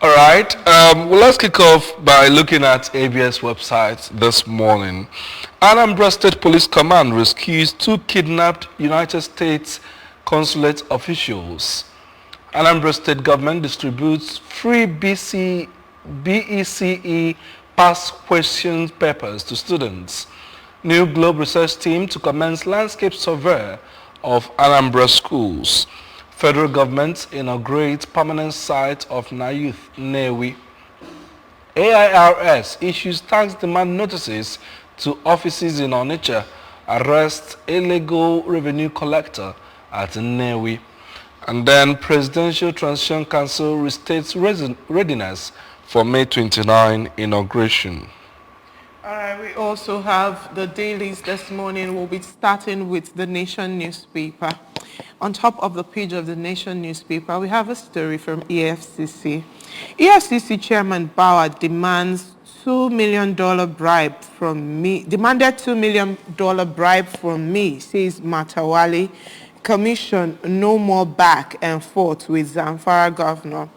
All right. Well, let's kick off by looking at ABS website this morning. Anambra State Police Command rescues two kidnapped United States consulate officials. Anambra State government distributes free BECE past question papers to students. New Globe research team to commence landscape survey of Anambra schools. Federal government inaugurates permanent site of Nayuth Newi. AIRS issues tax demand notices to offices in Onitsha. Arrests illegal revenue collector at Newi. And then Presidential Transition Council restates readiness for May 29 inauguration. All right, we also have the dailies this morning. We'll be starting with the Nation newspaper. On top of the page of the Nation newspaper, we have a story from EFCC. EFCC Chairman Bauer demands $2 million bribe from me, demanded $2 million bribe from me, says Matawali. Commission no more back and forth with Zamfara governor.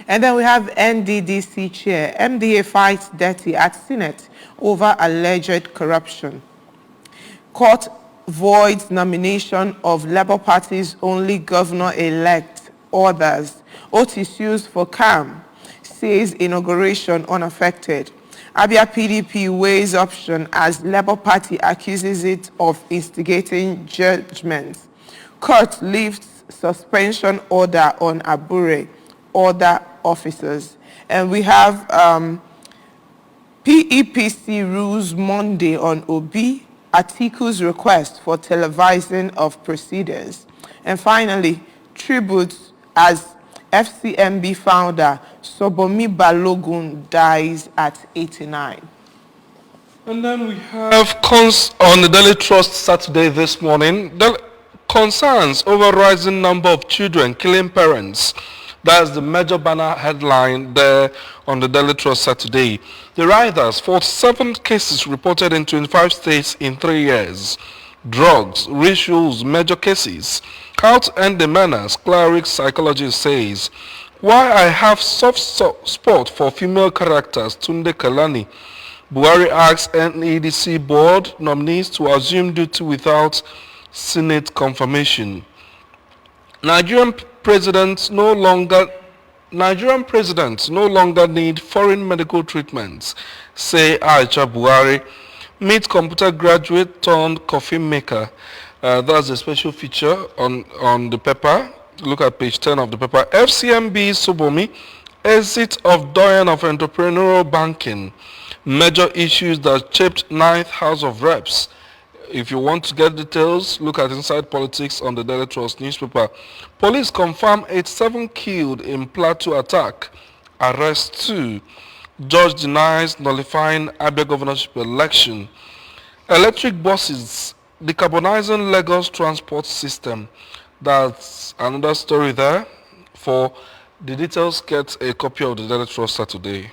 And then we have NDDC chair. MDA fights dirty at Senate over alleged corruption. Court voids nomination of Labour Party's only governor-elect. Others. Otis for calm. Says inauguration unaffected. Abia PDP weighs option as Labour Party accuses it of instigating judgments. Court lifts suspension order on Abure, other officers. And we have PEPC rules Monday on Obi, Atiku's request for televising of proceedings. And finally, tributes as FCMB founder Sobomi Balogun dies at 89. And then we have on the Daily Trust Saturday this morning, concerns over rising number of children killing parents. That's the major banner headline there on the Daily Trust Saturday. The riders, 47 cases reported in 25 states in 3 years. Drugs, rituals, major cases. How to end the menace, cleric psychologist says. Why I have soft spot for female characters, Tunde Kalani. Buhari asks NEDC board nominees to assume duty without Senate confirmation. Nigerian presidents no longer need foreign medical treatments, say Aisha Buhari. Meet computer graduate turned coffee maker. That's a special feature on the paper. Look at page 10 of the paper. FCMB Sobomi, exit of doyen of entrepreneurial banking. Major issues that shaped 9th House of Reps. If you want to get details, look at Inside Politics on the Daily Trust newspaper. Police confirm 87 killed in Plateau attack. Arrest 2. Judge denies nullifying Abia governorship election. Electric buses decarbonizing Lagos transport system. That's another story there. For the details, get a copy of the Daily Trust Saturday.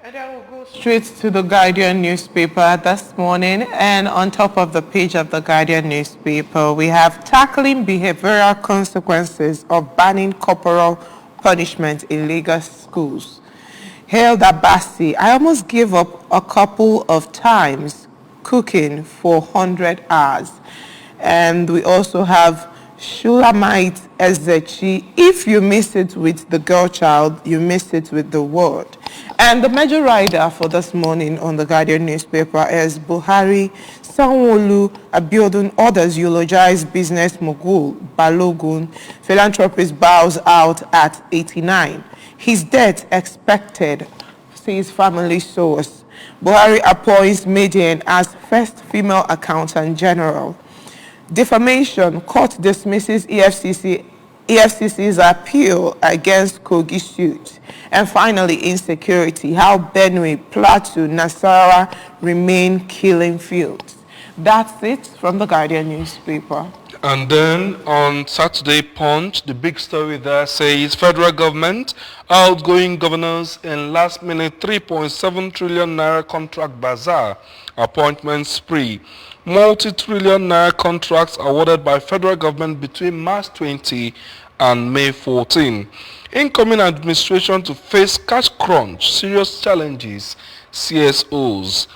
And I will go straight to the Guardian newspaper this morning. And on top of the page of the Guardian newspaper, we have tackling behavioral consequences of banning corporal punishment in Lagos schools. Hailed Abasi, I almost gave up a couple of times cooking for 100 hours. And we also have Shulamite Ezechi, if you miss it with the girl child, you miss it with the world. And the major rider for this morning on the Guardian newspaper is Buhari, Sanwo-Olu, Abiodun, others eulogize business mogul, Balogun, philanthropist bows out at 89. His death expected, says family source. Buhari appoints Median as first female accountant general. Defamation, court dismisses EFCC's appeal against Kogi suit. And finally, insecurity, how Benue, Plateau, Nasarawa remain killing fields. That's it from the Guardian newspaper. And then on Saturday Punch, the big story there says federal government outgoing governors in last minute 3.7 trillion naira contract bazaar appointment spree. Multi-trillion naira contracts awarded by federal government between March 20 and May 14. Incoming administration to face cash crunch, serious challenges, CSOs.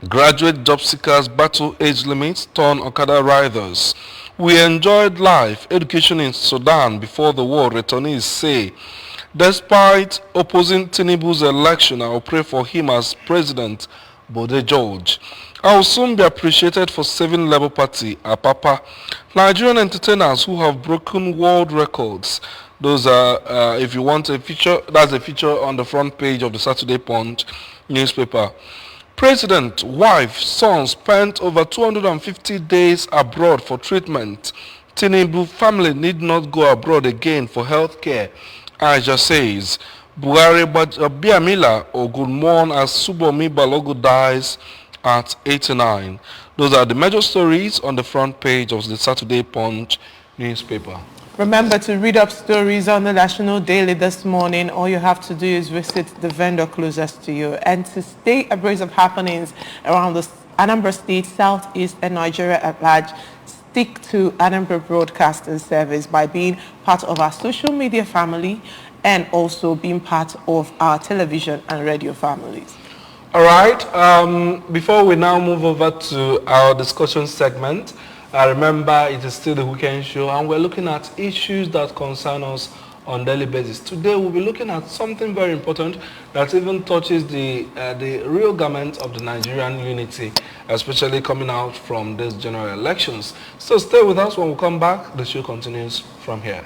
Graduate job seekers battle age limits, turn Okada riders. We enjoyed life, education in Sudan before the war, returnees say. Despite opposing Tinubu's election, I will pray for him as president, Bode George. I will soon be appreciated for saving Labour Party, Apapa. Nigerian entertainers who have broken world records. Those are, if you want a feature, that's a feature on the front page of the Saturday Punch newspaper. President, wife, son spent over 250 days abroad for treatment. Tinubu family need not go abroad again for health care. Aja says, Buhari Biamila Ogun mourn as Subomi Balogo dies at 89. Those are the major stories on the front page of the Saturday Punch newspaper. Remember to read up stories on the National Daily this morning. All you have to do is visit the vendor closest to you. And to stay abreast of happenings around the Anambra State, Southeast, and Nigeria at large, stick to Anambra Broadcasting Service by being part of our social media family and also being part of our television and radio families. All right. Before we now move over to our discussion segment, remember, it is still the weekend show, and we're looking at issues that concern us on daily basis. Today, we'll be looking at something very important that even touches the real garment of the Nigerian unity, especially coming out from these general elections. So stay with us. When we come back, the show continues from here.